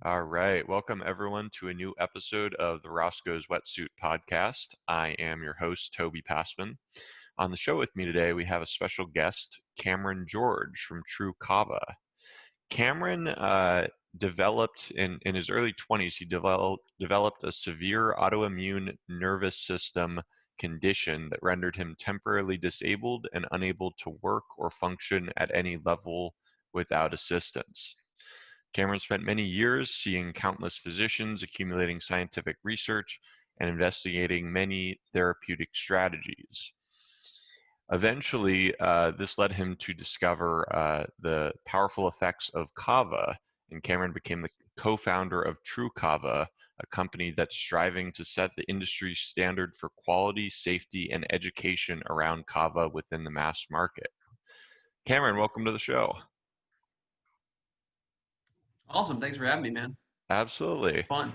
All right. Welcome, everyone, to a new episode of the Roscoe's Wetsuit Podcast. I am your host, Toby Passman. On the show with me today, we have a special guest, Cameron George from TRU KAVA. Cameron developed in his early 20s, he developed a severe autoimmune nervous system condition that rendered him temporarily disabled and unable to work or function at any level without assistance. Cameron spent many years seeing countless physicians, accumulating scientific research, and investigating many therapeutic strategies. Eventually, this led him to discover the powerful effects of kava, and Cameron became the co-founder of TRU KAVA, a company that's striving to set the industry standard for quality, safety, and education around kava within the mass market. Cameron, welcome to the show. Awesome. Thanks for having me, man. Absolutely. Fun.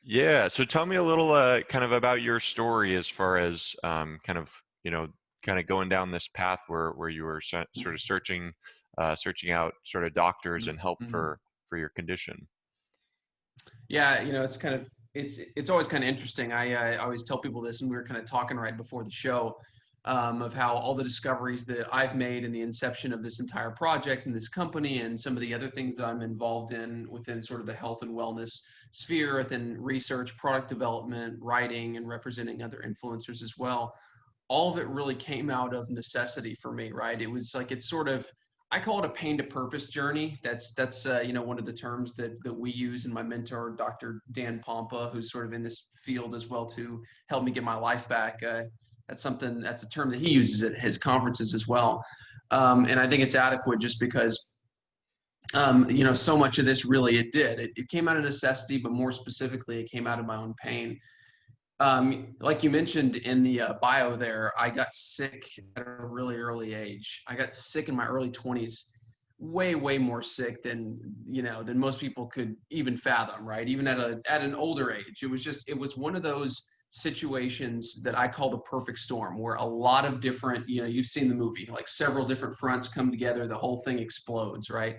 Yeah. So tell me a little kind of about your story as far as kind of going down this path where you were sort of searching out sort of doctors and help Mm-hmm. for your condition. Yeah, it's always kind of interesting. I always tell people this, and we were kind of talking right before the show of how all the discoveries that I've made in the inception of this entire project and this company, and some of the other things that I'm involved in within sort of the health and wellness sphere, within research, product development, writing, and representing other influencers as well. All of it really came out of necessity for me, right? It was like it's sort of I call it a pain to purpose journey. That's one of the terms that we use, and my mentor, Dr. Dan Pompa, who's sort of in this field as well, to help me get my life back. That's a term that he uses at his conferences as well, and I think it's adequate just because so much of this really it came out of necessity, but more specifically, it came out of my own pain. Like you mentioned in the bio there, I got sick at a really early age. I got sick in my early 20s, way more sick than most people could even fathom, right? Even at an older age. It was one of those situations that I call the perfect storm, where a lot of different, you've seen the movie, like several different fronts come together, the whole thing explodes, right?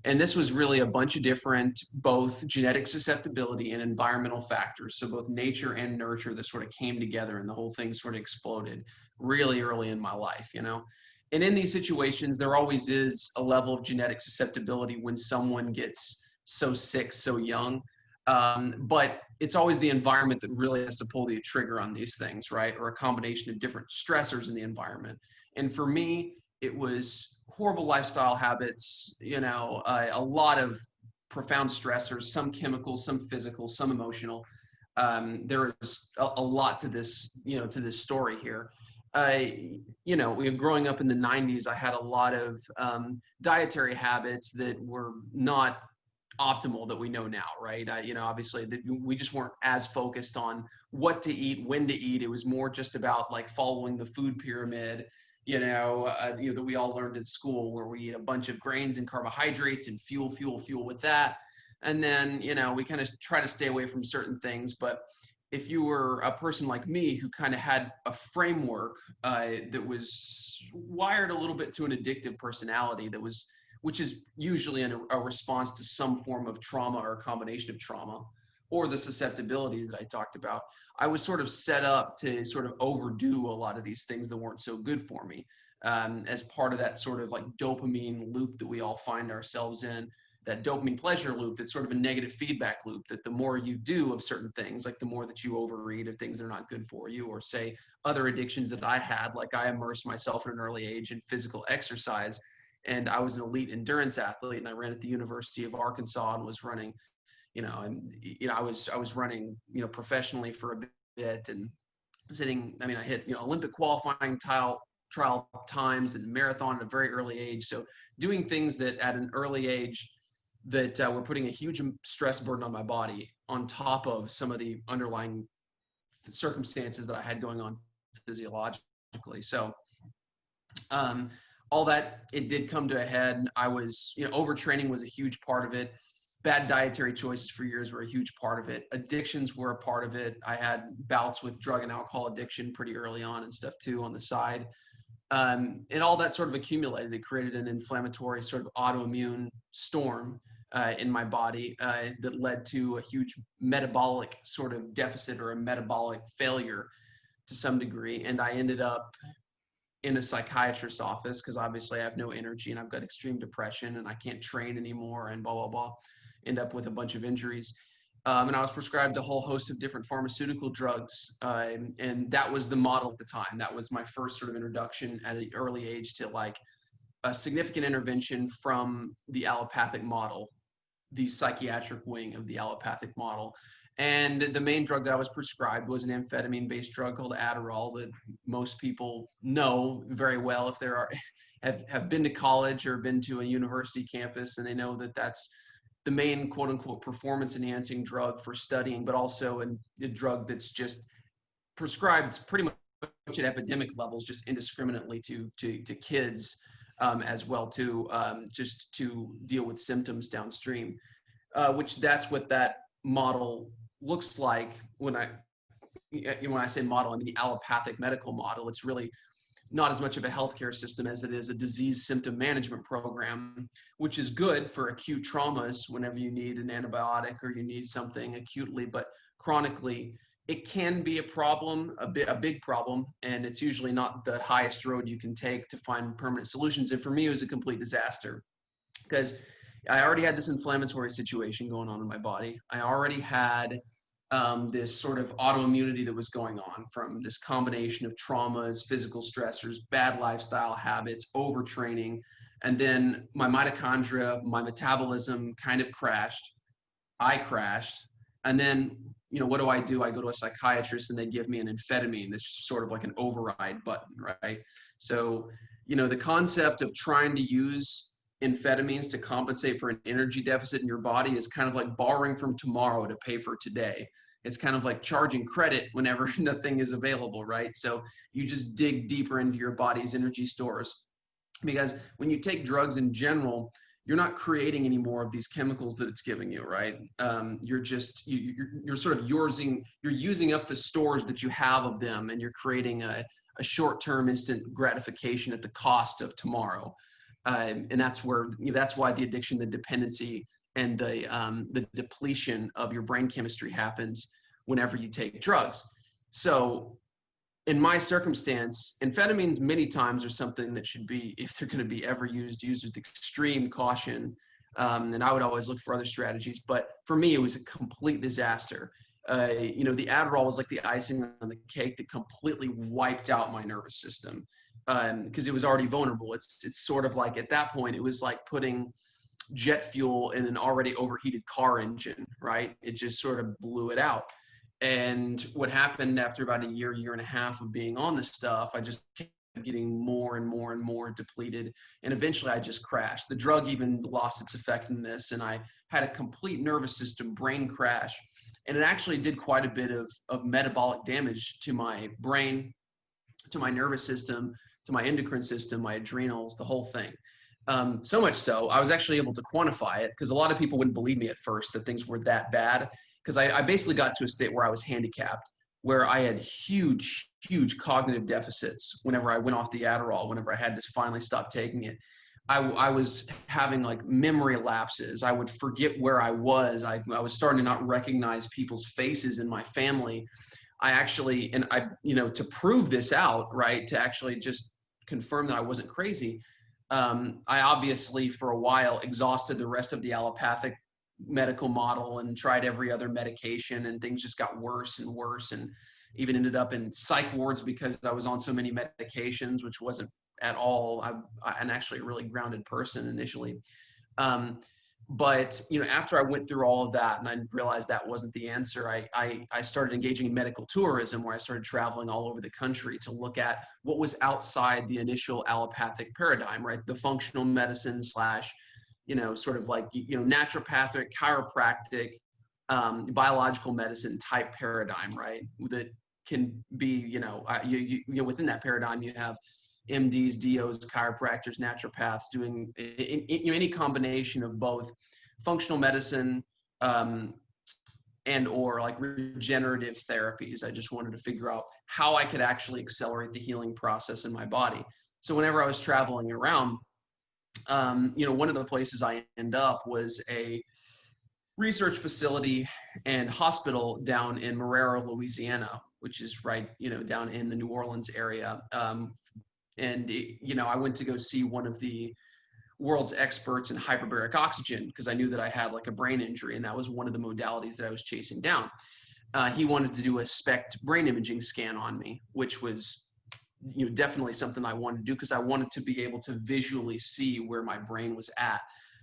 And this was really a bunch of different, both genetic susceptibility and environmental factors. So both nature and nurture that sort of came together, and the whole thing sort of exploded really early in my life. And in these situations, there always is a level of genetic susceptibility when someone gets so sick, so young. But it's always the environment that really has to pull the trigger on these things, right? Or a combination of different stressors in the environment. And for me, it was horrible lifestyle habits, a lot of profound stressors, some chemical, some physical, some emotional. There is a lot to this story here. Growing up in the 90s, I had a lot of dietary habits that were not optimal that we know now, right? Obviously we just weren't as focused on what to eat, when to eat. It was more just about like following the food pyramid, that we all learned in school, where we eat a bunch of grains and carbohydrates and fuel with that. And then, we kind of try to stay away from certain things. But if you were a person like me who kind of had a framework that was wired a little bit to an addictive personality which is usually a response to some form of trauma or a combination of trauma, or the susceptibilities that I talked about, I was sort of set up to sort of overdo a lot of these things that weren't so good for me, as part of that sort of like dopamine loop that we all find ourselves in, that dopamine pleasure loop. That's sort of a negative feedback loop, that the more you do of certain things, like the more that you overeat of things that are not good for you, or say other addictions that I had, like I immersed myself at an early age in physical exercise. And I was an elite endurance athlete, and I ran at the University of Arkansas and was running, I was running, professionally for a bit, and I hit, Olympic qualifying trial times and marathon at a very early age. So doing things that at an early age that were putting a huge stress burden on my body, on top of some of the underlying circumstances that I had going on physiologically. So, all that, it did come to a head. I was, overtraining was a huge part of it. Bad dietary choices for years were a huge part of it. Addictions were a part of it. I had bouts with drug and alcohol addiction pretty early on and stuff too on the side. And all that sort of accumulated. It created an inflammatory sort of autoimmune storm in my body that led to a huge metabolic sort of deficit or a metabolic failure to some degree. And I ended up in a psychiatrist's office because obviously I have no energy and I've got extreme depression and I can't train anymore and blah, blah, blah. End up with a bunch of injuries. And I was prescribed a whole host of different pharmaceutical drugs. And that was the model at the time. That was my first sort of introduction at an early age to like a significant intervention from the allopathic model, the psychiatric wing of the allopathic model. And the main drug that I was prescribed was an amphetamine-based drug called Adderall that most people know very well if they have been to college or been to a university campus, and they know that that's the main quote-unquote performance-enhancing drug for studying, but also a drug that's just prescribed pretty much at epidemic levels, just indiscriminately to kids as well, to just to deal with symptoms downstream, which that's what that model looks like. When I say model, I mean the allopathic medical model. It's really not as much of a healthcare system as it is a disease symptom management program, which is good for acute traumas whenever you need an antibiotic or you need something acutely, but chronically it can be a problem, a big problem, and it's usually not the highest road you can take to find permanent solutions. And for me, it was a complete disaster because I already had this inflammatory situation going on in my body. I already had this sort of autoimmunity that was going on from this combination of traumas, physical stressors, bad lifestyle habits, overtraining. And then my mitochondria, my metabolism kind of crashed. I crashed. And then, what do? I go to a psychiatrist and they give me an amphetamine that's sort of like an override button, right? So, the concept of trying to use amphetamines to compensate for an energy deficit in your body is kind of like borrowing from tomorrow to pay for today. It's kind of like charging credit whenever nothing is available, right? So you just dig deeper into your body's energy stores, because when you take drugs in general, you're not creating any more of these chemicals that it's giving you, right? You're just you're sort of using up the stores that you have of them, and you're creating a short-term instant gratification at the cost of tomorrow. And that's why the addiction, the dependency, and the depletion of your brain chemistry happens whenever you take drugs. So in my circumstance, amphetamines many times are something that should be, if they're going to be ever used with extreme caution. And I would always look for other strategies. But for me, it was a complete disaster. The Adderall was like the icing on the cake that completely wiped out my nervous system. Because it was already vulnerable. It's sort of like, at that point, it was like putting jet fuel in an already overheated car engine, right? It just sort of blew it out. And what happened after about a year and a half of being on this stuff, I just kept getting more and more and more depleted. And eventually I just crashed. The drug even lost its effectiveness, and I had a complete nervous system brain crash. And it actually did quite a bit of metabolic damage to my brain, to my nervous system, to my endocrine system, my adrenals, the whole thing. So much so, I was actually able to quantify it, because a lot of people wouldn't believe me at first that things were that bad. Because I basically got to a state where I was handicapped, where I had huge cognitive deficits whenever I went off the Adderall, whenever I had to finally stop taking it. I was having like memory lapses. I would forget where I was. I was starting to not recognize people's faces in my family. To prove this out, right, to actually just confirm that I wasn't crazy, I obviously for a while exhausted the rest of the allopathic medical model and tried every other medication, and things just got worse and worse, and even ended up in psych wards because I was on so many medications, which wasn't at all. I'm actually a really grounded person initially. But after I went through all of that and I realized that wasn't the answer, I started engaging in medical tourism, where I started traveling all over the country to look at what was outside the initial allopathic paradigm, right? The functional medicine slash, sort of like, naturopathic, chiropractic, biological medicine type paradigm, right? That can be, within that paradigm, you have MDs, DOs, chiropractors, naturopaths doing any combination of both functional medicine and or like regenerative therapies. I just wanted to figure out how I could actually accelerate the healing process in my body. So whenever I was traveling around, One of the places I ended up was a research facility and hospital down in Marrero, Louisiana, which is right, down in the New Orleans area. I went to go see one of the world's experts in hyperbaric oxygen because I knew that I had like a brain injury, and that was one of the modalities that I was chasing down. He wanted to do a SPECT brain imaging scan on me, which was definitely something I wanted to do because I wanted to be able to visually see where my brain was at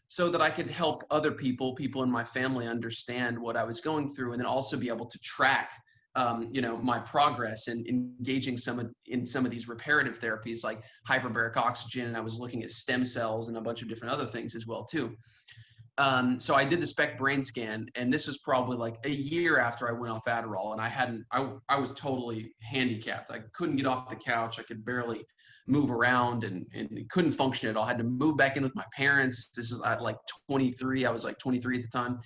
so that I could help other people in my family understand what I was going through, and then also be able to track my progress and engaging in some of these reparative therapies like hyperbaric oxygen. And I was looking at stem cells and a bunch of different other things as well too. So I did the SPECT brain scan, and this was probably like a year after I went off Adderall, and I was totally handicapped. I couldn't get off the couch. I could barely move around and couldn't function at all. I had to move back in with my parents. This is at like 23. I was like 23 at the time.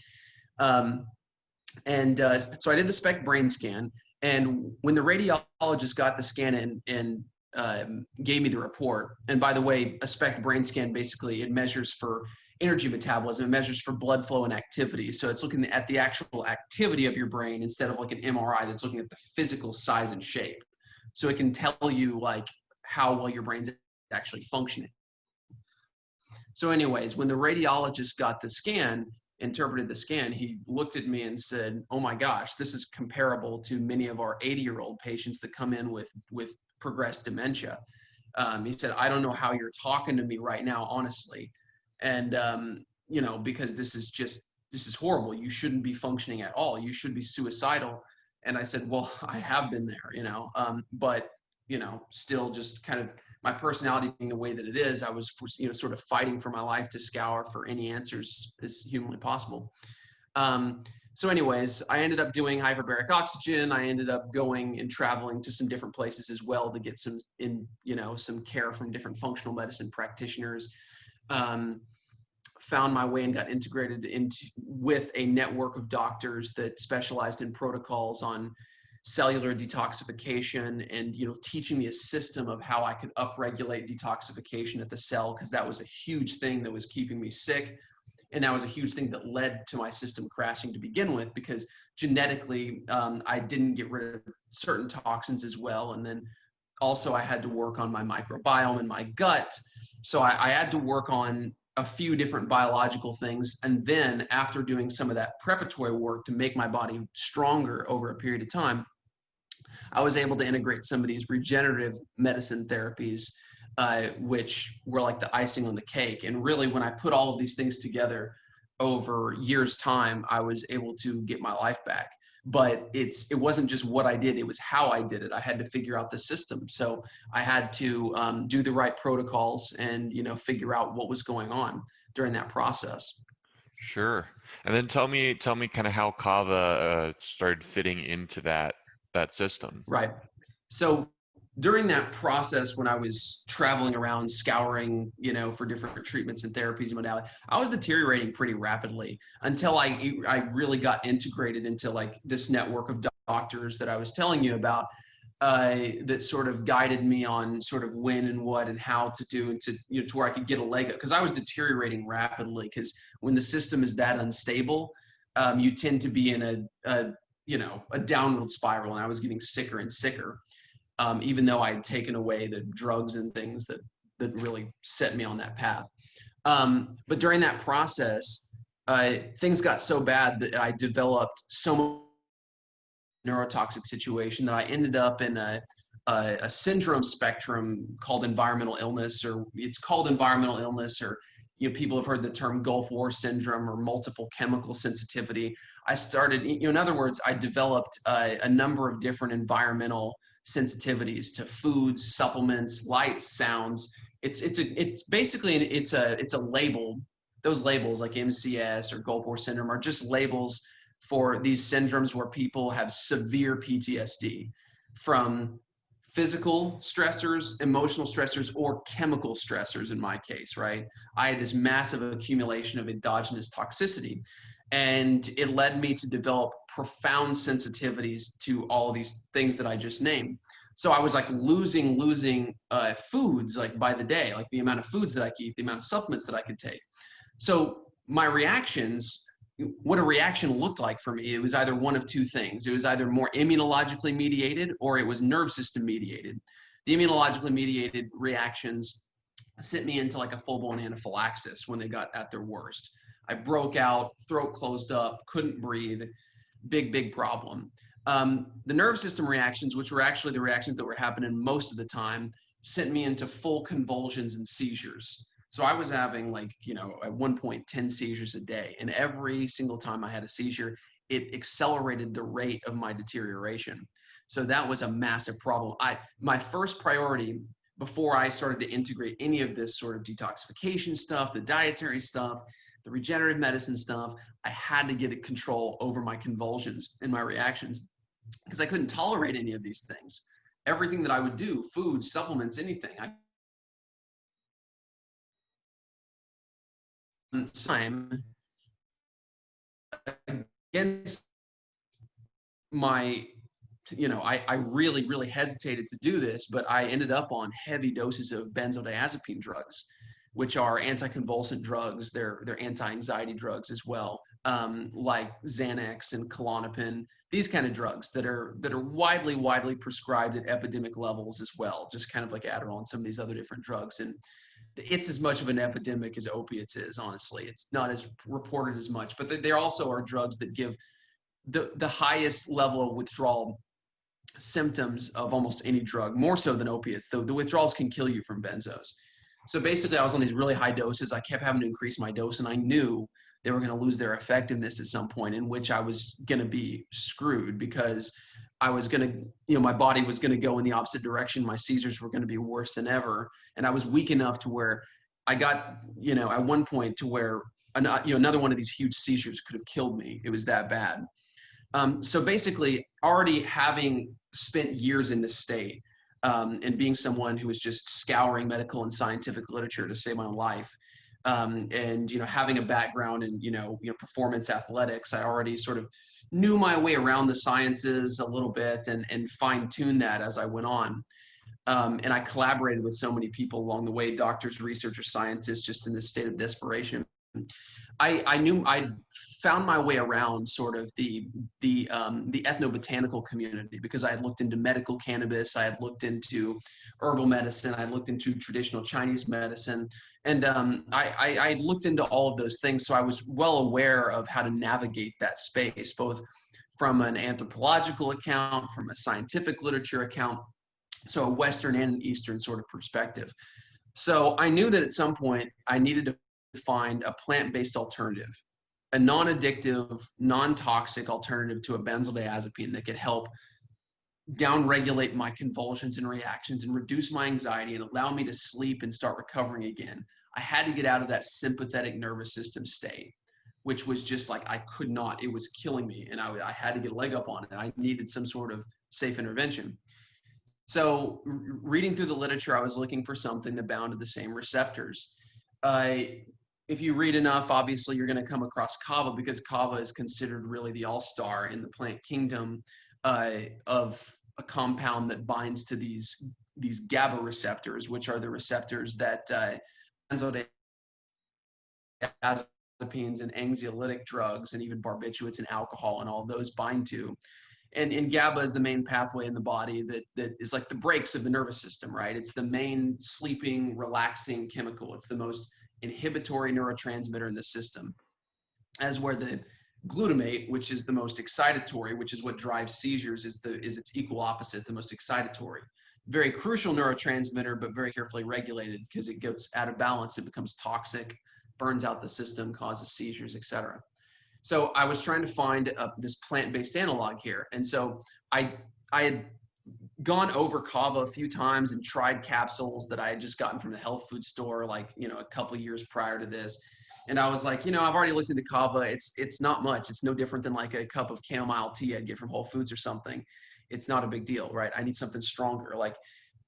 So I did the SPECT brain scan, and when the radiologist got the scan and gave me the report, and by the way, a SPECT brain scan, basically it measures for energy metabolism, it measures for blood flow and activity. So it's looking at the actual activity of your brain instead of like an MRI that's looking at the physical size and shape. So it can tell you like how well your brain's actually functioning. So anyways, when the radiologist got the scan, interpreted the scan, he looked at me and said, "Oh my gosh, this is comparable to many of our 80-year-old patients that come in with progressed dementia." He said, "I don't know how you're talking to me right now, honestly. And, because this is horrible. You shouldn't be functioning at all. You should be suicidal." And I said, "Well, I have been there, but, still just kind of my personality being the way that it is, I was, sort of fighting for my life to scour for any answers as humanly possible." So anyways, I ended up doing hyperbaric oxygen. I ended up going and traveling to some different places as well to get some care from different functional medicine practitioners. Found my way and got integrated with a network of doctors that specialized in protocols on cellular detoxification and teaching me a system of how I could upregulate detoxification at the cell, because that was a huge thing that was keeping me sick. And that was a huge thing that led to my system crashing to begin with, because genetically I didn't get rid of certain toxins as well. And then also I had to work on my microbiome and my gut. So I had to work on a few different biological things. And then after doing some of that preparatory work to make my body stronger over a period of time, I was able to integrate some of these regenerative medicine therapies, which were like the icing on the cake. And really, when I put all of these things together over years' time, I was able to get my life back. But it wasn't just what I did, it was how I did it. I had to figure out the system. So I had to do the right protocols and, figure out what was going on during that process. Sure. And then tell me kind of how Kava started fitting into that system. Right. So during that process, when I was traveling around scouring, for different treatments and therapies and modalities, I was deteriorating pretty rapidly until I really got integrated into like this network of doctors that I was telling you about, that sort of guided me on sort of when and what and how to do, and to where I could get a leg up, because I was deteriorating rapidly. Because when the system is that unstable, you tend to be in a downward spiral, and I was getting sicker and sicker. Even though I had taken away the drugs and things that really set me on that path. But during that process, things got so bad that I developed so much neurotoxic situation that I ended up in a syndrome spectrum called environmental illness, or it's called environmental illness, or people have heard the term Gulf War syndrome or multiple chemical sensitivity. I started, in other words, I developed a number of different environmental sensitivities to foods, supplements, lights, sounds. It's a label. Those labels like MCS or Gulf War syndrome are just labels for these syndromes where people have severe PTSD from physical stressors, emotional stressors, or chemical stressors in my case, right? I had this massive accumulation of endogenous toxicity, and it led me to develop profound sensitivities to all of these things that I just named. So I was like losing foods like by the day, like the amount of foods that I could eat, the amount of supplements that I could take. So my reactions, what a reaction looked like for me, it was either one of two things. It was either more immunologically mediated or it was nerve system mediated. The immunologically mediated reactions sent me into like a full-blown anaphylaxis when they got at their worst. I broke out, throat closed up, couldn't breathe, big problem. The nerve system reactions, which were actually the reactions that were happening most of the time, sent me into full convulsions and seizures. So I was having like, at one point 10 seizures a day. And every single time I had a seizure, it accelerated the rate of my deterioration. So that was a massive problem. My first priority before I started to integrate any of this sort of detoxification stuff, the dietary stuff, the regenerative medicine stuff, I had to get control over my convulsions and my reactions because I couldn't tolerate any of these things. Everything that I would do, food, supplements, anything, time against my, I really hesitated to do this, but I ended up on heavy doses of benzodiazepine drugs, which are anticonvulsant drugs. They're anti-anxiety drugs as well, like Xanax and Klonopin, these kind of drugs that are widely prescribed at epidemic levels as well, just kind of like Adderall and some of these other different drugs. And it's as much of an epidemic as opiates is, honestly. It's not as reported as much, but there also are drugs that give the highest level of withdrawal symptoms of almost any drug, more so than opiates. The withdrawals can kill you from benzos. So basically, I was on these really high doses. I kept having to increase my dose, and I knew they were going to lose their effectiveness at some point, in which I was going to be screwed because I was going to, my body was going to go in the opposite direction. My seizures were going to be worse than ever. And I was weak enough to where I got, at one point to where, another one of these huge seizures could have killed me. It was that bad. So basically, already having spent years in this state and being someone who was just scouring medical and scientific literature to save my own life, and having a background in performance athletics, I already sort of knew my way around the sciences a little bit and fine-tuned that as I went on. And I collaborated with so many people along the way, doctors, researchers, scientists, just in this state of desperation. I found my way around sort of the ethnobotanical community because I had looked into medical cannabis, I had looked into herbal medicine, I had looked into traditional Chinese medicine, and I had looked into all of those things. So I was well aware of how to navigate that space, both from an anthropological account, from a scientific literature account, so a Western and an Eastern sort of perspective. So I knew that at some point I needed to find a plant-based alternative, a non-addictive, non-toxic alternative to a benzodiazepine that could help downregulate my convulsions and reactions and reduce my anxiety and allow me to sleep and start recovering again. I had to get out of that sympathetic nervous system state, which was just like, I could not, it was killing me. And I had to get a leg up on it. I needed some sort of safe intervention. So reading through the literature, I was looking for something that bound to the same receptors. If you read enough, obviously you're going to come across kava, because kava is considered really the all-star in the plant kingdom of a compound that binds to these GABA receptors, which are the receptors that benzodiazepines and anxiolytic drugs and even barbiturates and alcohol and all those bind to. And GABA is the main pathway in the body that is like the brakes of the nervous system, right? It's the main sleeping, relaxing chemical. It's the most inhibitory neurotransmitter in the system, as where the glutamate, which is the most excitatory, which is what drives seizures, is its equal opposite, the most excitatory. Very crucial neurotransmitter, but very carefully regulated, because it gets out of balance, it becomes toxic, burns out the system, causes seizures, etc. So I was trying to find this plant-based analog here. And so I had gone over kava a few times and tried capsules that I had just gotten from the health food store, like, a couple of years prior to this. And I was like, I've already looked into kava. It's not much. It's no different than like a cup of chamomile tea I'd get from Whole Foods or something. It's not a big deal, right? I need something stronger. Like,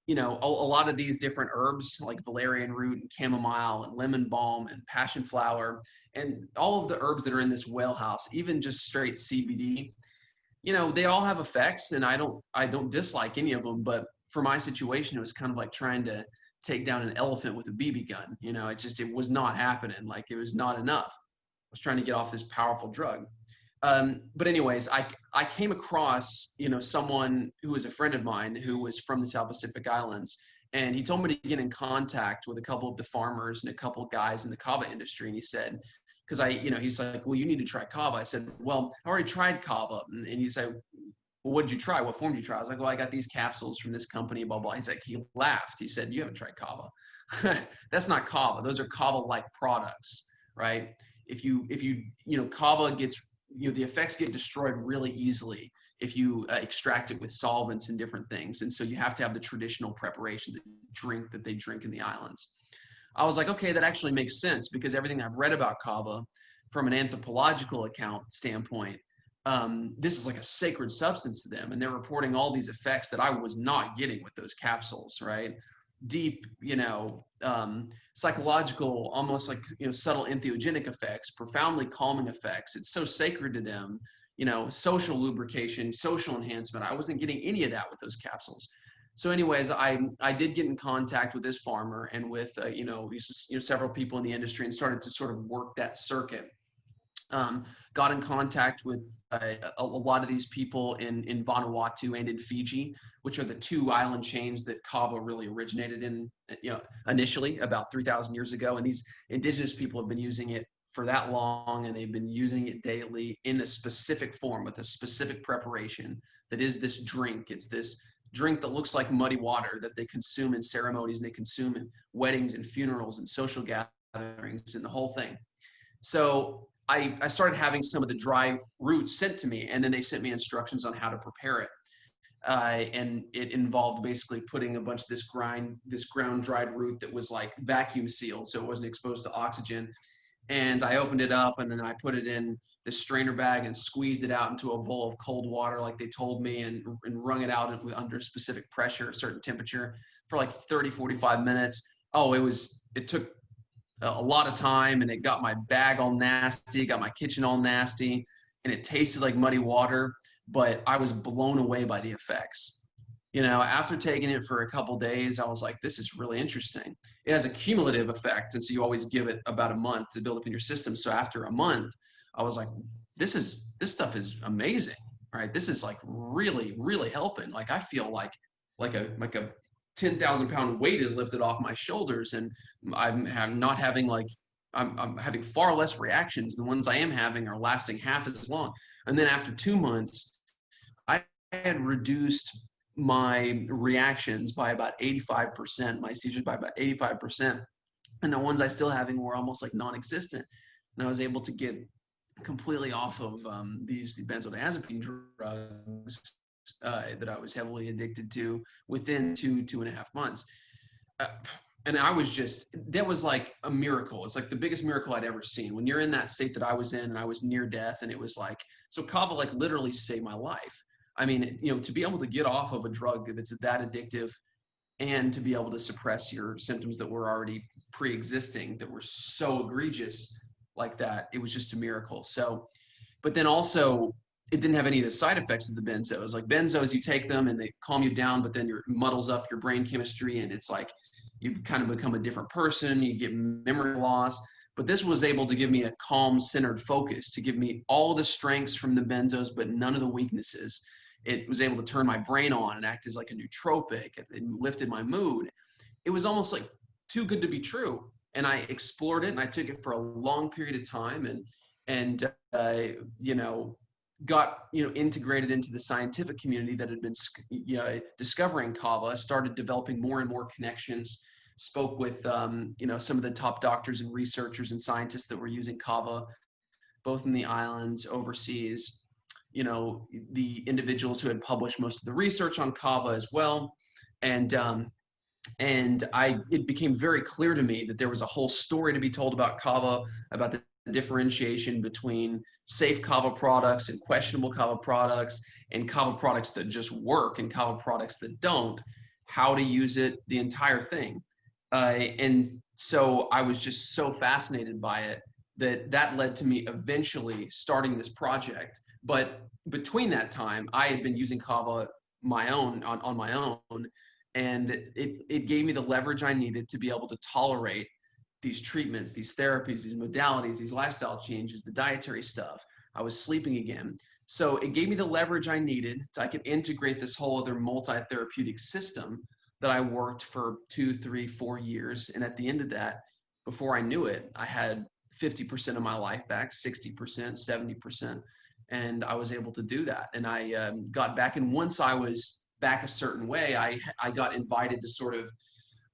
a lot of these different herbs like valerian root and chamomile and lemon balm and passion flower and all of the herbs that are in this wheelhouse, even just straight CBD, they all have effects, and I don't dislike any of them, but for my situation, it was kind of like trying to take down an elephant with a BB gun. It was not happening. Like, it was not enough. I was trying to get off this powerful drug. But anyways, I came across, someone who was a friend of mine who was from the South Pacific Islands. And he told me to get in contact with a couple of the farmers and a couple of guys in the kava industry. And he said, because he's like, well, you need to try kava. I said, well, I already tried kava. And he said, well, what did you try? What form did you try? I was like, well, I got these capsules from this company, blah, blah. He's like, he laughed. He said, you haven't tried kava. That's not kava. Those are kava-like products, right? If you kava gets, the effects get destroyed really easily if you extract it with solvents and different things. And so you have to have the traditional preparation, the drink that they drink in the islands. I was like, okay, that actually makes sense, because everything I've read about kava from an anthropological account standpoint, this is like a sacred substance to them. And they're reporting all these effects that I was not getting with those capsules, right? Deep, psychological, almost like, subtle entheogenic effects, profoundly calming effects. It's so sacred to them, social lubrication, social enhancement. I wasn't getting any of that with those capsules. So anyways, I did get in contact with this farmer and with, several people in the industry, and started to sort of work that circuit. Got in contact with a lot of these people in Vanuatu and in Fiji, which are the two island chains that kava really originated in, initially about 3,000 years ago. And these indigenous people have been using it for that long, and they've been using it daily in a specific form with a specific preparation that is this drink. It's this drink that looks like muddy water that they consume in ceremonies, and they consume in weddings and funerals and social gatherings and the whole thing. So I started having some of the dry roots sent to me, and then they sent me instructions on how to prepare it. And it involved basically putting a bunch of this ground dried root that was like vacuum sealed, so it wasn't exposed to oxygen. And I opened it up, and then I put it in the strainer bag and squeezed it out into a bowl of cold water like they told me, and wrung it out under a specific pressure, a certain temperature, for like 30, 45 minutes. Oh, it took a lot of time, and it got my bag all nasty, got my kitchen all nasty, and it tasted like muddy water, but I was blown away by the effects. After taking it for a couple days, I was like, this is really interesting. It has a cumulative effect, and so you always give it about a month to build up in your system. So after a month, I was like, this stuff is amazing, right? This is like really, really helping. Like, I feel like a 10,000 pound weight is lifted off my shoulders, and I'm having far less reactions. The ones I am having are lasting half as long. And then after 2 months, I had reduced my reactions by about 85%, my seizures by about 85%. And the ones I still having were almost like non-existent. And I was able to get completely off of these benzodiazepine drugs that I was heavily addicted to within 2.5 months. And that was like a miracle. It's like the biggest miracle I'd ever seen. When you're in that state that I was in, and I was near death, and it was like, so kava like literally saved my life. I mean, to be able to get off of a drug that's that addictive, and to be able to suppress your symptoms that were already pre-existing, that were so egregious like that, it was just a miracle. So, but then also, it didn't have any of the side effects of the benzos. Like, benzos, you take them and they calm you down, but then it muddles up your brain chemistry, and it's like you kind of become a different person, you get memory loss. But this was able to give me a calm, centered focus, to give me all the strengths from the benzos, but none of the weaknesses. It was able to turn my brain on and act as like a nootropic. It lifted my mood. It was almost like too good to be true. And I explored it, and I took it for a long period of time, and got integrated into the scientific community that had been discovering kava. Started developing more and more connections. Spoke with some of the top doctors and researchers and scientists that were using kava, both in the islands, overseas. The individuals who had published most of the research on kava as well. And it became very clear to me that there was a whole story to be told about kava, about the differentiation between safe kava products and questionable kava products, and kava products that just work and kava products that don't, how to use it, the entire thing. And so I was just so fascinated by it that led to me eventually starting this project. But between that time, I had been using kava on my own, And it gave me the leverage I needed to be able to tolerate these treatments, these therapies, these modalities, these lifestyle changes, the dietary stuff. I was sleeping again. So it gave me the leverage I needed so I could integrate this whole other multi-therapeutic system that I worked for 2, 3, 4 years. And at the end of that, before I knew it, I had 50% of my life back, 60%, 70%. And I was able to do that. And I got back. And once I was back a certain way, I got invited to sort of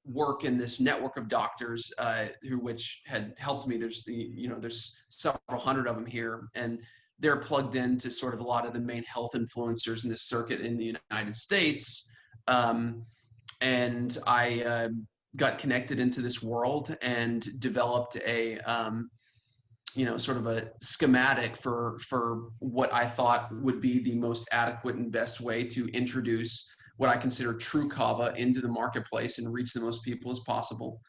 work in this network of doctors which had helped me. There's several hundred of them here, and they're plugged into sort of a lot of the main health influencers in this circuit in the United States. And I got connected into this world and developed a sort of a schematic for what I thought would be the most adequate and best way to introduce what I consider TRU KAVA into the marketplace and reach the most people as possible.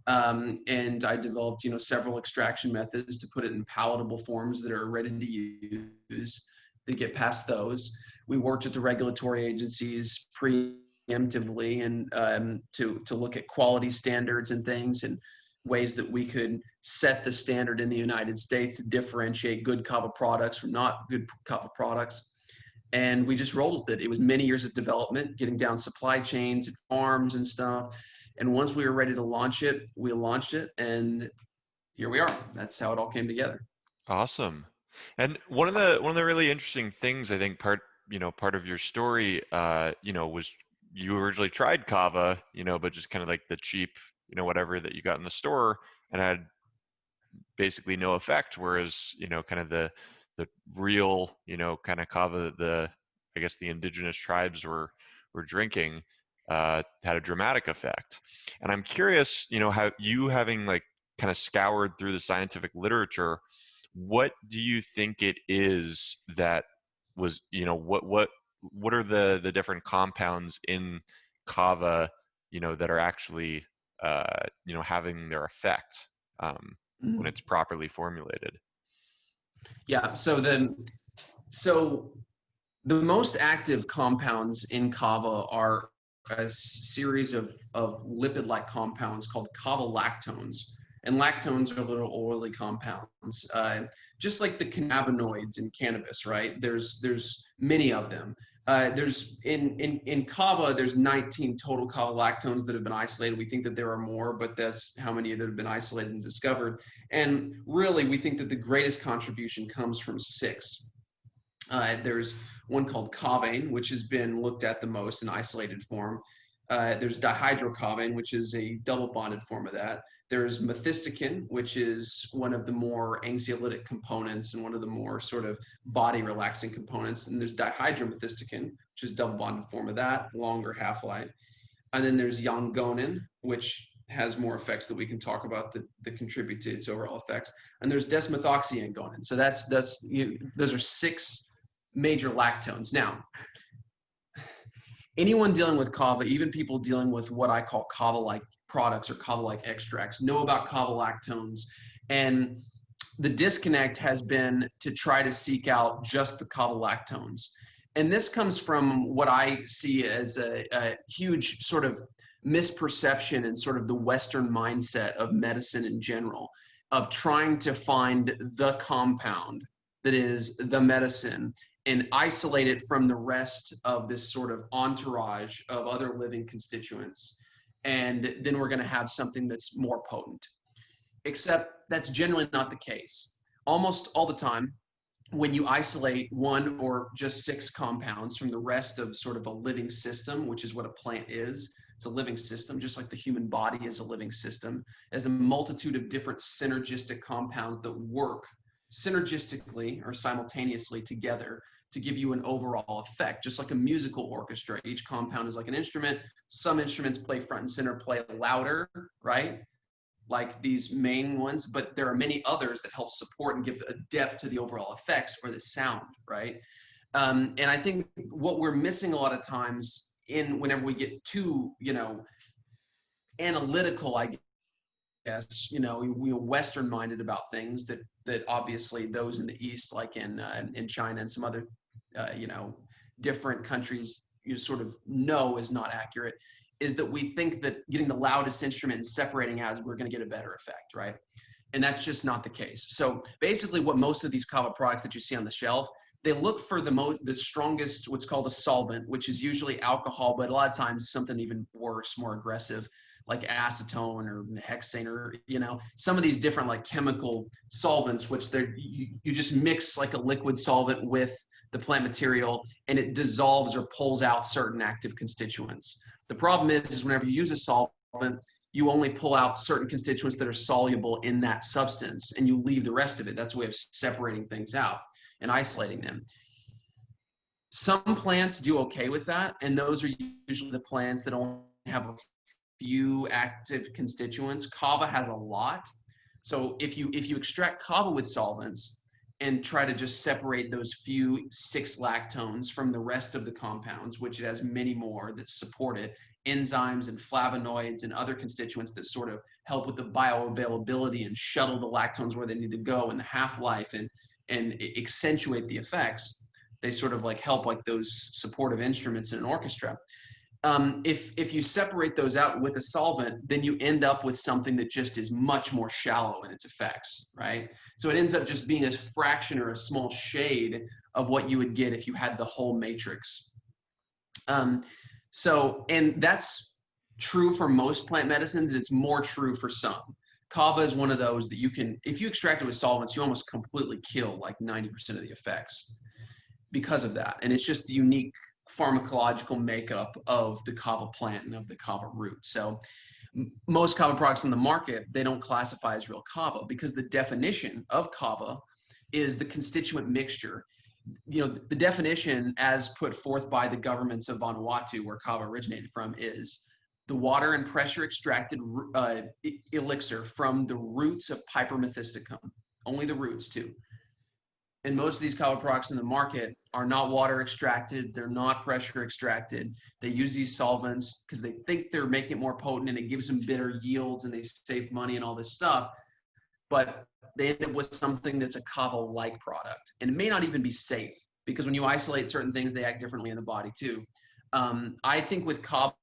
And I developed, several extraction methods to put it in palatable forms that are ready to use, to get past those. We worked with the regulatory agencies preemptively and to look at quality standards and things, and ways that we could set the standard in the United States to differentiate good kava products from not good kava products. And we just rolled with it. It was many years of development, getting down supply chains and farms and stuff. And once we were ready to launch it, we launched it, and here we are. That's how it all came together. Awesome. And one of the really interesting things, I think, part of your story, was you originally tried kava, but just kind of like the cheap, whatever that you got in the store, and had basically no effect. Whereas, kind of the real, kind of kava, I guess the indigenous tribes were drinking, had a dramatic effect. And I'm curious, how you, having like kind of scoured through the scientific literature, what do you think it is that was, what are the different compounds in kava, that are actually, having their effect, when Mhm. it's properly formulated? Yeah. So the most active compounds in kava are a series of lipid-like compounds called kava lactones. And lactones are little oily compounds, just like the cannabinoids in cannabis, right? There's many of them. There's in kava, there's 19 total kava lactones that have been isolated. We think that there are more, but that's how many that have been isolated and discovered. And really, we think that the greatest contribution comes from 6. There's one called kavane, which has been looked at the most in isolated form. There's dihydrokavane, which is a double bonded form of that. There's methysticin, which is one of the more anxiolytic components and one of the more sort of body relaxing components. And there's dihydromethysticin, which is double bonded form of that, longer half-life. And then there's yangonin, which has more effects that we can talk about that contribute to its overall effects. And there's desmethoxyangonin. So those are 6 major lactones. Now, anyone dealing with kava, even people dealing with what I call kava-like products or kava-like extracts, know about kava lactones. And the disconnect has been to try to seek out just the kava lactones. And this comes from what I see as a huge sort of misperception and sort of the Western mindset of medicine in general, of trying to find the compound that is the medicine and isolate it from the rest of this sort of entourage of other living constituents. And then we're going to have something that's more potent. Except that's generally not the case. Almost all the time, when you isolate one or just 6 compounds from the rest of sort of a living system, which is what a plant is, it's a living system, just like the human body is a living system, as a multitude of different synergistic compounds that work synergistically or simultaneously together to give you an overall effect, just like a musical orchestra. Each compound is like an instrument. Some instruments play front and center, play louder, right? Like these main ones, but there are many others that help support and give a depth to the overall effects or the sound, right? And I think what we're missing a lot of times whenever we get too, analytical, I guess, we're Western minded about things that obviously those in the East, like in China and some other, different countries, you sort of know is not accurate, is that we think that getting the loudest instrument and separating as we're going to get a better effect, right? And that's just not the case. So basically what most of these Kava products that you see on the shelf, they look for the strongest, what's called a solvent, which is usually alcohol, but a lot of times something even worse, more aggressive, like acetone or hexane, or, you know, some of these different like chemical solvents, which you just mix like a liquid solvent with the plant material, and it dissolves or pulls out certain active constituents. The problem is whenever you use a solvent, you only pull out certain constituents that are soluble in that substance, and you leave the rest of it. That's a way of separating things out and isolating them. Some plants do okay with that, and those are usually the plants that only have a few active constituents. Kava has a lot. So if you extract kava with solvents and try to just separate those few 6 lactones from the rest of the compounds, which it has many more that support it, enzymes and flavonoids and other constituents that sort of help with the bioavailability and shuttle the lactones where they need to go, and the half-life, and accentuate the effects. They sort of like help like those supportive instruments in an orchestra. If you separate those out with a solvent, then you end up with something that just is much more shallow in its effects, right? So it ends up just being a fraction or a small shade of what you would get if you had the whole matrix. And that's true for most plant medicines, and it's more true for some. Kava is one of those that you can, if you extract it with solvents, you almost completely kill like 90% of the effects because of that. And it's just the unique pharmacological makeup of the kava plant and of the kava root. So most kava products on the market, they don't classify as real kava, because the definition of kava is the constituent mixture. You know, the definition as put forth by the governments of Vanuatu, where kava originated from, is the water and pressure extracted elixir from the roots of Piper methysticum, only the roots too. And most of these kava products in the market are not water extracted. They're not pressure extracted. They use these solvents because they think they're making it more potent and it gives them better yields and they save money and all this stuff. But they end up with something that's a kava-like product. And it may not even be safe, because when you isolate certain things, they act differently in the body too. I think with kava,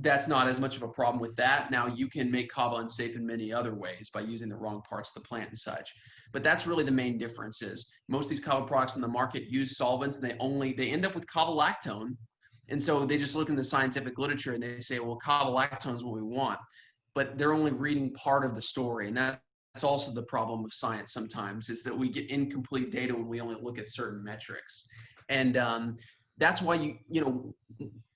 that's not as much of a problem with that. Now, you can make kava unsafe in many other ways by using the wrong parts of the plant and such. But that's really the main difference. Is most of these kava products in the market use solvents, and they end up with kava lactone. And so they just look in the scientific literature and they say, well, kava lactone is what we want. But they're only reading part of the story. And that's also the problem of science sometimes, is that we get incomplete data when we only look at certain metrics. And that's why you know,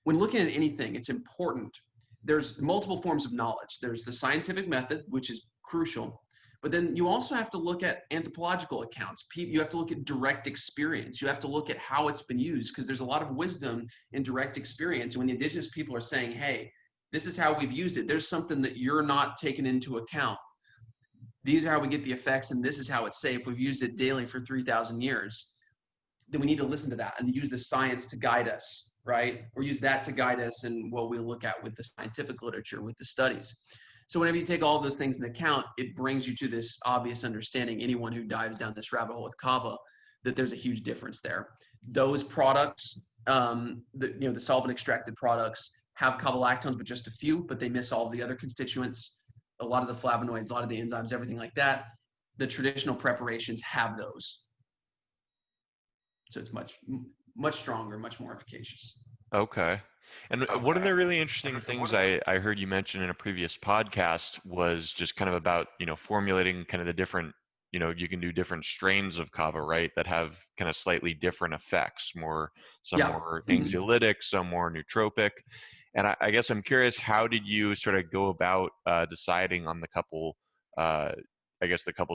when looking at anything, it's important. There's multiple forms of knowledge. There's the scientific method, which is crucial, but then you also have to look at anthropological accounts. You have to look at direct experience. You have to look at how it's been used, because there's a lot of wisdom in direct experience. And when the indigenous people are saying, hey, this is how we've used it, there's something that you're not taking into account. These are how we get the effects, and this is how it's safe. We've used it daily for 3,000 years. Then we need to listen to that and use the science to guide us, right? Or use that to guide us in what we look at with the scientific literature, with the studies. So whenever you take all of those things into account, it brings you to this obvious understanding, anyone who dives down this rabbit hole with kava, that there's a huge difference there. Those products, the solvent extracted products, have kava lactones, but just a few, but they miss all the other constituents, a lot of the flavonoids, a lot of the enzymes, everything like that. The traditional preparations have those. So it's much stronger, much more efficacious. Okay. And one of the really interesting things I heard you mention in a previous podcast was just kind of about, formulating kind of the different, you can do different strains of kava, right? That have kind of slightly different effects, some more anxiolytic, some more nootropic. And I guess I'm curious, how did you sort of go about deciding on the couple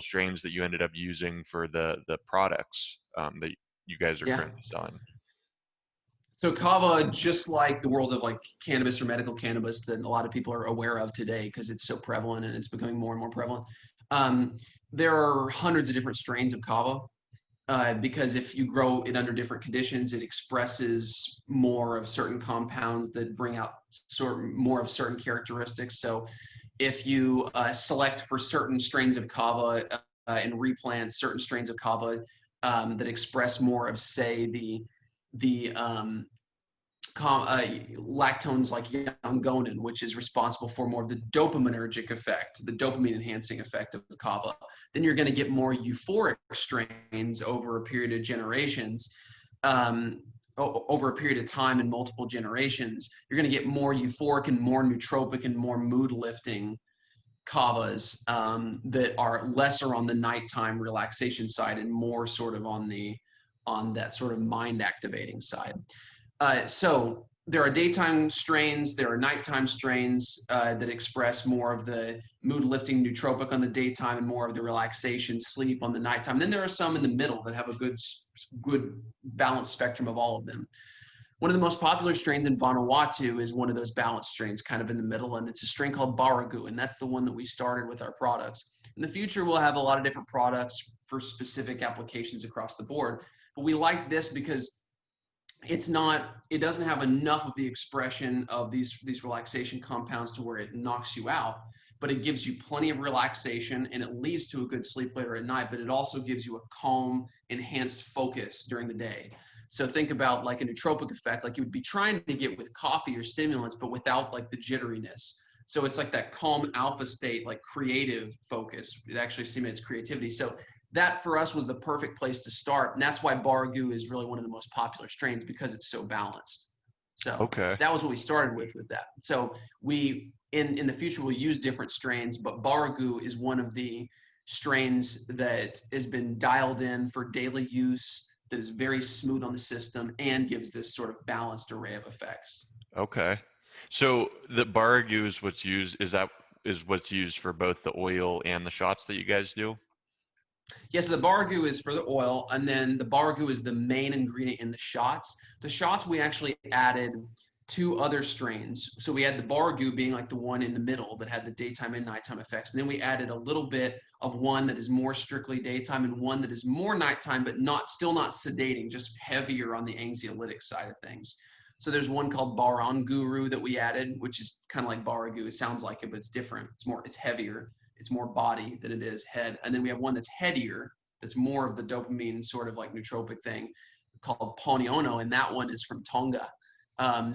strains that you ended up using for the products that you guys are currently selling? So kava, just like the world of like cannabis or medical cannabis that a lot of people are aware of today because it's so prevalent and it's becoming more and more prevalent, there are hundreds of different strains of kava because if you grow it under different conditions, it expresses more of certain compounds that bring out more of certain characteristics. So if you select for certain strains of kava and replant certain strains of kava that express more of, say, the lactones like yangonin, which is responsible for more of the dopaminergic effect, the dopamine enhancing effect of kava. Then you're going to get more euphoric strains over a period of generations, over a period of time and multiple generations. You're going to get more euphoric and more nootropic and more mood lifting kavas that are lesser on the nighttime relaxation side and more sort of on that sort of mind activating side. So there are daytime strains, there are nighttime strains that express more of the mood lifting nootropic on the daytime and more of the relaxation sleep on the nighttime. And then there are some in the middle that have a good balanced spectrum of all of them. One of the most popular strains in Vanuatu is one of those balanced strains, kind of in the middle, and it's a strain called Baragu, and that's the one that we started with our products. In the future, we'll have a lot of different products for specific applications across the board, but we like this because it doesn't have enough of the expression of these relaxation compounds to where it knocks you out, but it gives you plenty of relaxation and it leads to a good sleep later at night, but it also gives you a calm, enhanced focus during the day. So think about like a nootropic effect, like you would be trying to get with coffee or stimulants, but without like the jitteriness. So it's like that calm alpha state, like creative focus. It actually stimulates creativity. So that for us was the perfect place to start. And that's why Baragu is really one of the most popular strains, because it's so balanced. So Okay. that was what we started with that. So we, in the future, we'll use different strains, but Baragu is one of the strains that has been dialed in for daily use, that is very smooth on the system and gives this sort of balanced array of effects. Okay. So the Baragu is what's used for both the oil and the shots that you guys do? Yeah, so the Baragu is for the oil, and then the Baragu is the main ingredient in the shots. The shots, we actually added 2 other strains. So we had the Baragu being like the one in the middle that had the daytime and nighttime effects. And then we added a little bit of one that is more strictly daytime and one that is more nighttime, but still not sedating, just heavier on the anxiolytic side of things. So there's one called Baranguru that we added, which is kind of like Baragu. It sounds like it, but it's different. It's heavier. It's more body than it is head. And then we have one that's headier, that's more of the dopamine sort of like nootropic thing, called Poniono, and that one is from Tonga,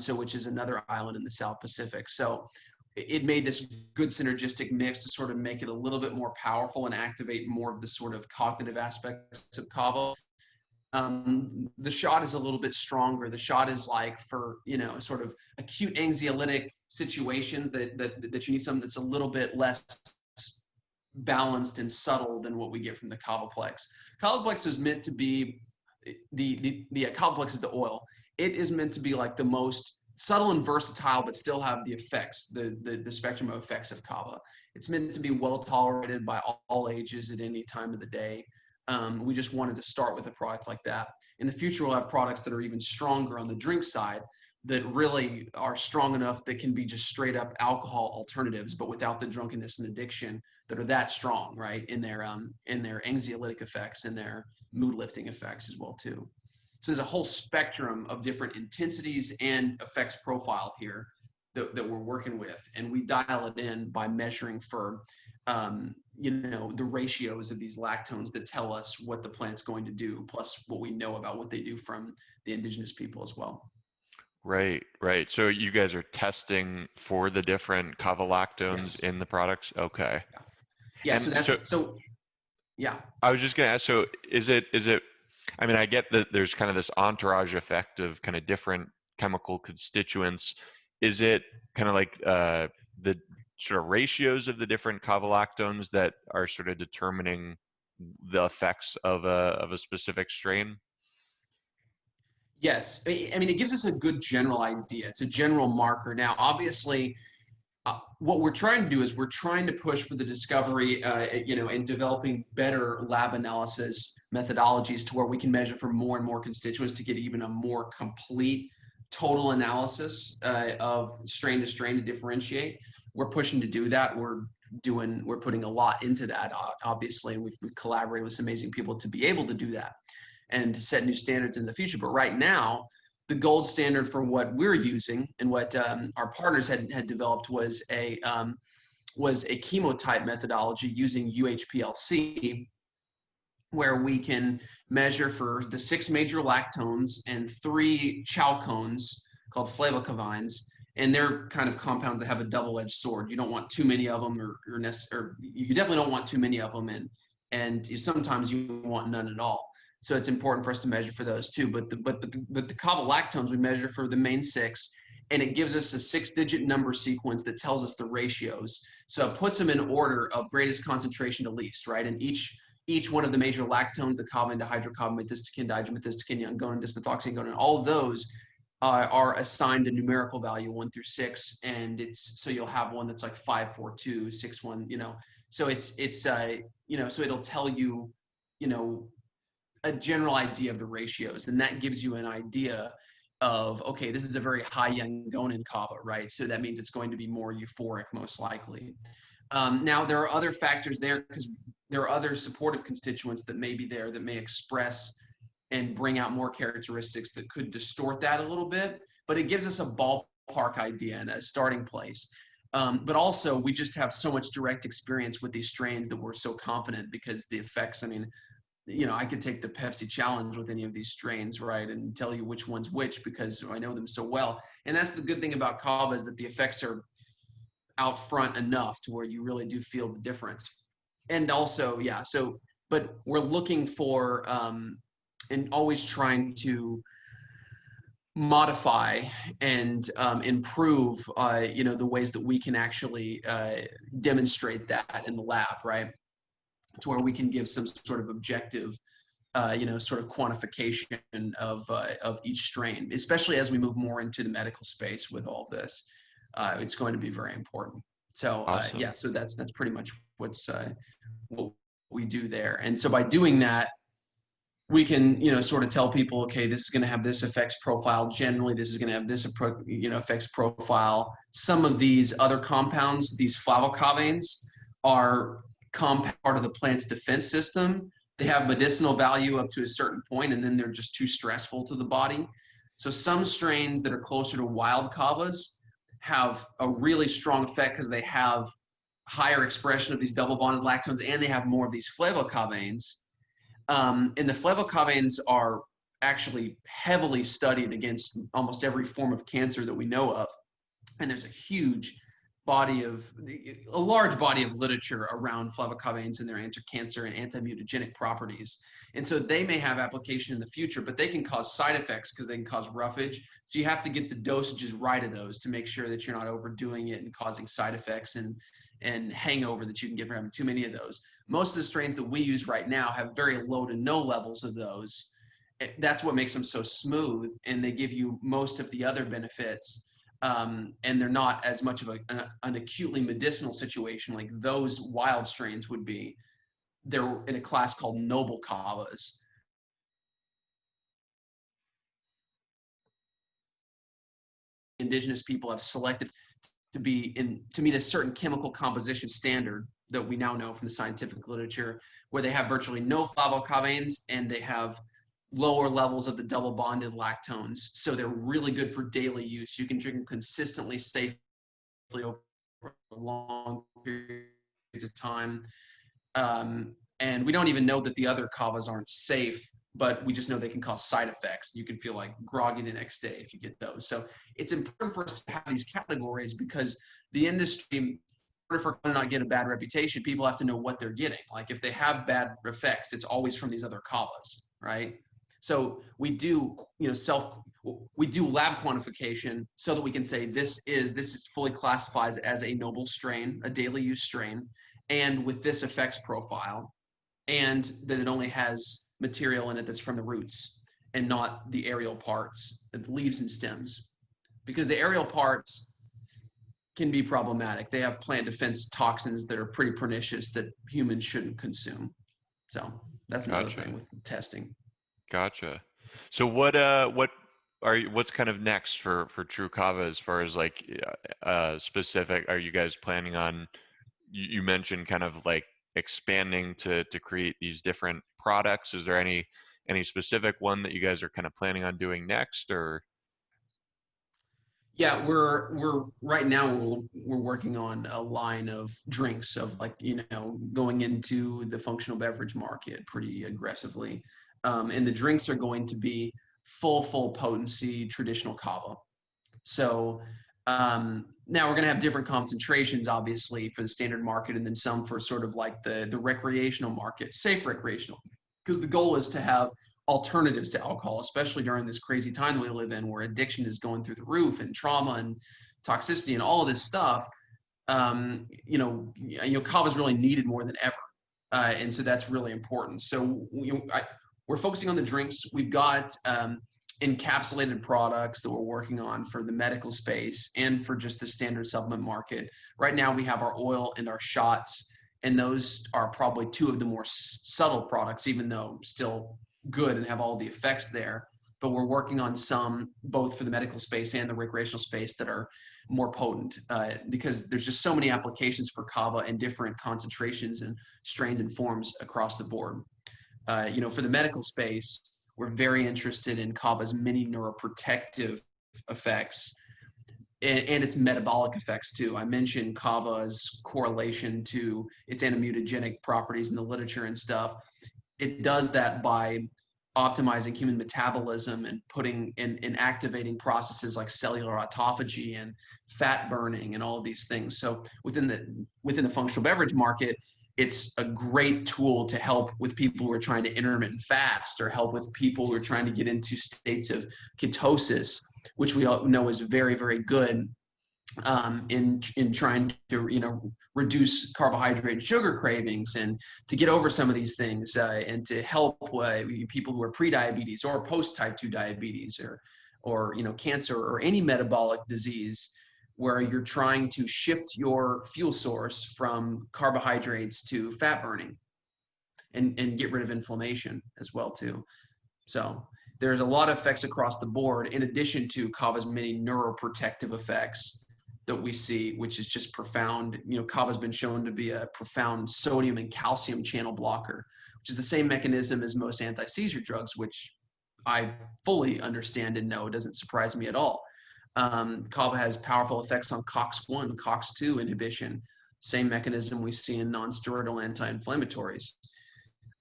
which is another island in the South Pacific. So it made this good synergistic mix to sort of make it a little bit more powerful and activate more of the sort of cognitive aspects of kava. The shot is a little bit stronger. The shot is like for, sort of acute anxiolytic situations that you need something that's a little bit less balanced and subtle than what we get from the Kavaplex. Kavaplex is meant to be the Kavaplex is the oil. It is meant to be like the most subtle and versatile, but still have the effects, the spectrum of effects of kava. It's meant to be well tolerated by all ages at any time of the day. We just wanted to start with a product like that. In the future, we'll have products that are even stronger on the drink side, that really are strong enough that can be just straight up alcohol alternatives, but without the drunkenness and addiction, that are that strong, right, in their anxiolytic effects and their mood lifting effects as well too. So there's a whole spectrum of different intensities and effects profile here that we're working with, and we dial it in by measuring for the ratios of these lactones that tell us what the plant's going to do, plus what we know about what they do from the indigenous people as well. Right, right. So you guys are testing for the different Kava Lactones Yes. in the products? Okay. Yeah. Yeah. And So yeah. I was just gonna ask, so is it, I mean, I get that there's kind of this entourage effect of kind of different chemical constituents. Is it kind of like the sort of ratios of the different Kava Lactones that are sort of determining the effects of a specific strain? Yes. I mean, it gives us a good general idea. It's a general marker. Now, obviously, what we're trying to do is we're trying to push for the discovery, and developing better lab analysis methodologies to where we can measure for more and more constituents to get even a more complete total analysis of strain to strain to differentiate. We're pushing to do that. We're putting a lot into that, obviously, and we've collaborated with some amazing people to be able to do that and to set new standards in the future. But right now, the gold standard for what we're using and what our partners had developed was a chemotype methodology using UHPLC, where we can measure for the 6 major lactones and 3 chalcones called flavonoids, and they're kind of compounds that have a double-edged sword. You don't want too many of them, or you definitely don't want too many of them, and sometimes you want none at all. So it's important for us to measure for those too. But the Kava Lactones we measure for the main 6, and it gives us a 6-digit number sequence that tells us the ratios. So it puts them in order of greatest concentration to least, right? And each one of the major lactones, the kava, dihydrokava, methistoquin, dimethistoquin, young-gonin, dysmethoxy, young-gonin, all of those are assigned a numerical value 1 through 6, and so you'll have one that's like 5, 4, 2, 6, 1, So it's so it'll tell you, a general idea of the ratios, and that gives you an idea of, okay, this is a very high young-gonin kava, right? So that means it's going to be more euphoric, most likely. Now, there are other factors there because there are other supportive constituents that may be there that may express and bring out more characteristics that could distort that a little bit, but it gives us a ballpark idea and a starting place. But also, we just have so much direct experience with these strains that we're so confident because the effects, I could take the Pepsi challenge with any of these strains, right, and tell you which one's which because I know them so well. And that's the good thing about kava, is that the effects are out front enough to where you really do feel the difference. And also, but we're looking for and always trying to modify and improve, the ways that we can actually demonstrate that in the lab, right? To where we can give some sort of objective, sort of quantification of each strain, especially as we move more into the medical space with all this. It's going to be very important. So Awesome. so that's pretty much what we do there. And so by doing that, we can, sort of tell people, okay, this is going to have this effects profile. Generally, this is going to have this, effects profile. Some of these other compounds, these flavocavanes, are part of the plant's defense system. They have medicinal value up to a certain point, and then they're just too stressful to the body. So some strains that are closer to wild kavas have a really strong effect because they have higher expression of these double bonded lactones, and they have more of these flavonoids. And the flavonoids are actually heavily studied against almost every form of cancer that we know of. And there's a large body of literature around flavonoids and their anti-cancer and anti-mutagenic properties. And so they may have application in the future, but they can cause side effects because they can cause roughage. So you have to get the dosages right of those to make sure that you're not overdoing it and causing side effects and hangover that you can get from having too many of those. Most of the strains that we use right now have very low to no levels of those. That's what makes them so smooth, and they give you most of the other benefits. And they're not as much of an acutely medicinal situation like those wild strains would be. They're in a class called noble kavas. Indigenous people have selected to meet a certain chemical composition standard that we now know from the scientific literature, where they have virtually no flavonoids and they have lower levels of the double bonded lactones. So they're really good for daily use. You can drink them consistently, safely over long periods of time. And we don't even know that the other kavas aren't safe, but we just know they can cause side effects. You can feel like groggy the next day if you get those. So it's important for us to have these categories because the industry, in order for it to not get a bad reputation, people have to know what they're getting. Like if they have bad effects, it's always from these other kavas, right? So we do, we do lab quantification so that we can say this is fully classified as a noble strain, a daily use strain, and with this effects profile, and that it only has material in it that's from the roots and not the aerial parts, the leaves and stems, because the aerial parts can be problematic. They have plant defense toxins that are pretty pernicious that humans shouldn't consume. So that's another thing with testing. Gotcha. So what's kind of next for TRU KAVA as far as like specific? Are you guys planning on? You mentioned kind of like expanding to create these different products. Is there any specific one that you guys are kind of planning on doing next, or? Yeah, we're right now we're working on a line of drinks of going into the functional beverage market pretty aggressively. And the drinks are going to be full potency traditional kava. So now we're going to have different concentrations, obviously, for the standard market, and then some for sort of like the recreational market, safe recreational, because the goal is to have alternatives to alcohol, especially during this crazy time that we live in, where addiction is going through the roof, and trauma and toxicity and all of this stuff. Kava is really needed more than ever, and so that's really important. So we're focusing on the drinks. We've got encapsulated products that we're working on for the medical space and for just the standard supplement market. Right now, we have our oil and our shots, and those are probably two of the more subtle products, even though still good and have all the effects there. But we're working on some both for the medical space and the recreational space that are more potent, because there's just so many applications for kava and different concentrations and strains and forms across the board. For the medical space, we're very interested in kava's many neuroprotective effects and its metabolic effects too. I mentioned kava's correlation to its antimutagenic properties in the literature and stuff. It does that by optimizing human metabolism and putting in activating processes like cellular autophagy and fat burning and all of these things. So within the functional beverage market, it's a great tool to help with people who are trying to intermittent fast, or help with people who are trying to get into states of ketosis, which we all know is very, very good in trying to reduce carbohydrate and sugar cravings, and to get over some of these things, and to help people who are pre-diabetes or post-type 2 diabetes, or cancer or any metabolic disease where you're trying to shift your fuel source from carbohydrates to fat burning, and get rid of inflammation as well too. So there's a lot of effects across the board, in addition to kava's many neuroprotective effects that we see, which is just profound. Kava's been shown to be a profound sodium and calcium channel blocker, which is the same mechanism as most anti-seizure drugs, which I fully understand and know. It doesn't surprise me at all. Kava has powerful effects on COX-1, COX-2 inhibition, same mechanism we see in non-steroidal anti-inflammatories.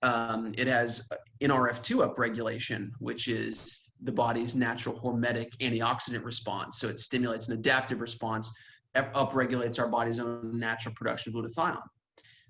It has NRF2 upregulation, which is the body's natural hormetic antioxidant response. So it stimulates an adaptive response, upregulates our body's own natural production of glutathione.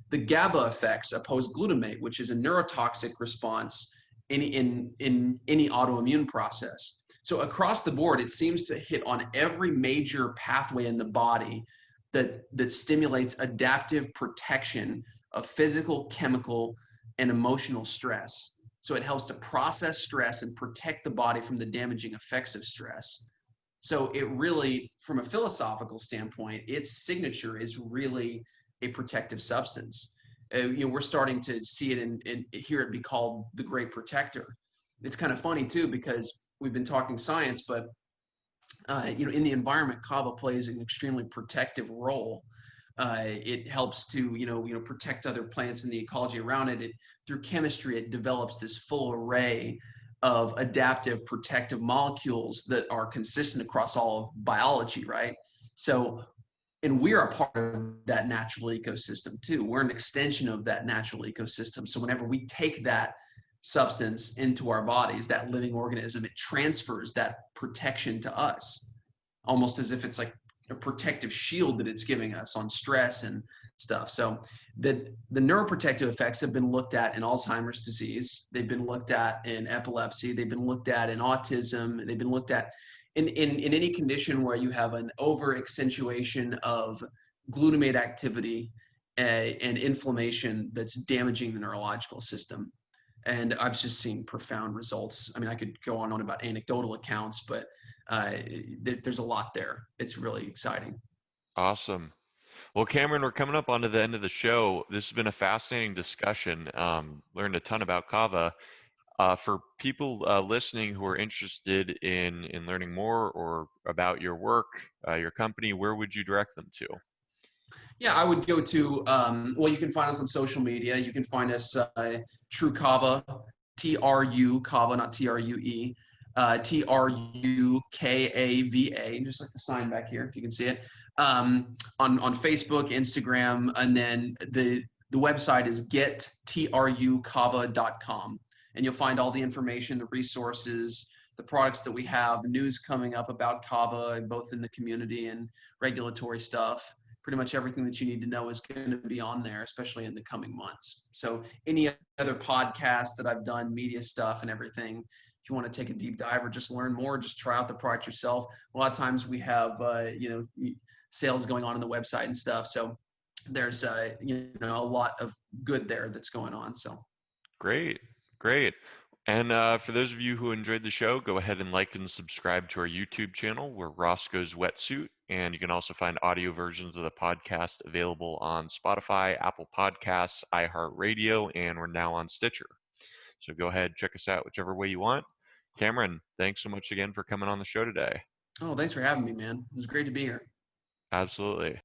The GABA effects oppose glutamate, which is a neurotoxic response in any autoimmune process. So across the board, it seems to hit on every major pathway in the body that stimulates adaptive protection of physical, chemical, and emotional stress. So it helps to process stress and protect the body from the damaging effects of stress. So it really, from a philosophical standpoint, its signature is really a protective substance. We're starting to see it and hear it be called the great protector. It's kind of funny too, because we've been talking science, but in the environment, kava plays an extremely protective role. It helps to protect other plants and the ecology around it. Through chemistry, it develops this full array of adaptive protective molecules that are consistent across all of biology, right? So, and we're a part of that natural ecosystem too. We're an extension of that natural ecosystem. So whenever we take that substance into our bodies, that living organism, it transfers that protection to us, almost as if it's like a protective shield that it's giving us on stress and stuff. So the neuroprotective effects have been looked at in Alzheimer's disease. They've been looked at in epilepsy. They've been looked at in autism. They've been looked at in any condition where you have an over accentuation of glutamate activity and inflammation that's damaging the neurological system. And I've just seen profound results. I mean, I could go on about anecdotal accounts, but there's a lot there. It's really exciting. Awesome. Well, Cameron, we're coming up onto the end of the show. This has been a fascinating discussion. Learned a ton about kava. For people listening who are interested in learning more or about your work, your company, where would you direct them to? Yeah, I would go to, you can find us on social media. You can find us TRU KAVA, TRU KAVA, not TRUE, TRUKAVA, just like the sign back here, if you can see it, on Facebook, Instagram, and then the website is gettruKava.com. And you'll find all the information, the resources, the products that we have, the news coming up about Kava, both in the community and regulatory stuff. Pretty much everything that you need to know is going to be on there, especially in the coming months. So any other podcasts that I've done, media stuff and everything, if you want to take a deep dive or just learn more, just try out the product yourself. A lot of times we have, sales going on the website and stuff. So there's, a lot of good there that's going on. So Great, great. And for those of you who enjoyed the show, go ahead and like and subscribe to our YouTube channel. We're Roscoe's Wetsuit, and you can also find audio versions of the podcast available on Spotify, Apple Podcasts, iHeartRadio, and we're now on Stitcher. So go ahead, check us out whichever way you want. Cameron, thanks so much again for coming on the show today. oh, thanks for having me, man. It was great to be here. Absolutely.